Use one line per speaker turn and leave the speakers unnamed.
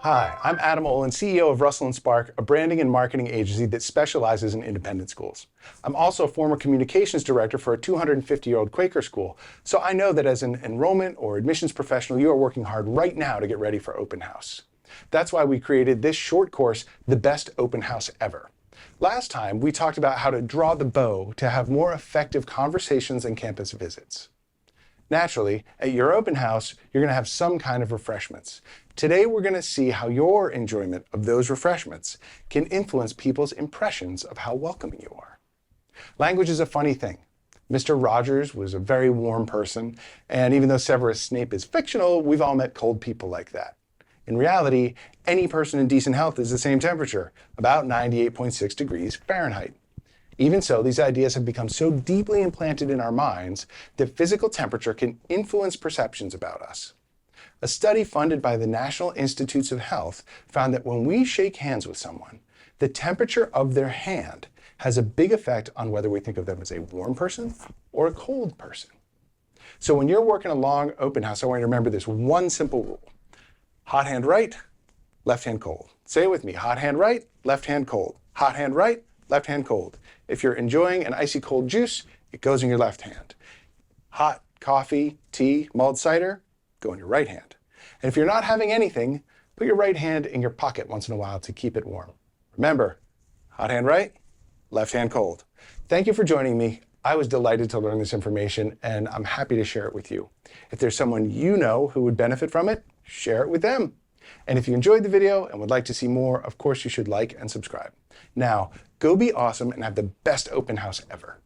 Hi, I'm Adam Olin, CEO of Russell & Spark, a branding and marketing agency that specializes in independent schools. I'm also a former communications director for a 250-year-old Quaker school, so I know that as an enrollment or admissions professional, you are working hard right now to get ready for open house. That's why we created this short course, The Best Open House Ever. Last time, we talked about how to draw the bow to have more effective conversations and campus visits. Naturally, at your open house, you're going to have some kind of refreshments. Today, we're going to see how your enjoyment of those refreshments can influence people's impressions of how welcoming you are. Language is a funny thing. Mr. Rogers was a very warm person, and even though Severus Snape is fictional, we've all met cold people like that. In reality, any person in decent health is the same temperature, about 98.6 degrees Fahrenheit. Even so, these ideas have become so deeply implanted in our minds that physical temperature can influence perceptions about us. A study funded by the National Institutes of Health found that when we shake hands with someone, the temperature of their hand has a big effect on whether we think of them as a warm person or a cold person. So when you're working a long open house, I want you to remember this one simple rule. Hot hand right, left hand cold. Say it with me. Hot hand right, left hand cold. Hot hand right, left hand cold. If you're enjoying an icy cold juice, it goes in your left hand. Hot coffee, tea, mulled cider, go in your right hand. And if you're not having anything, put your right hand in your pocket once in a while to keep it warm. Remember, hot hand right, left hand cold. Thank you for joining me. I was delighted to learn this information, and I'm happy to share it with you. If there's someone you know who would benefit from it, share it with them. And if you enjoyed the video and would like to see more, of course you should like and subscribe. Now, go be awesome and have the best open house ever.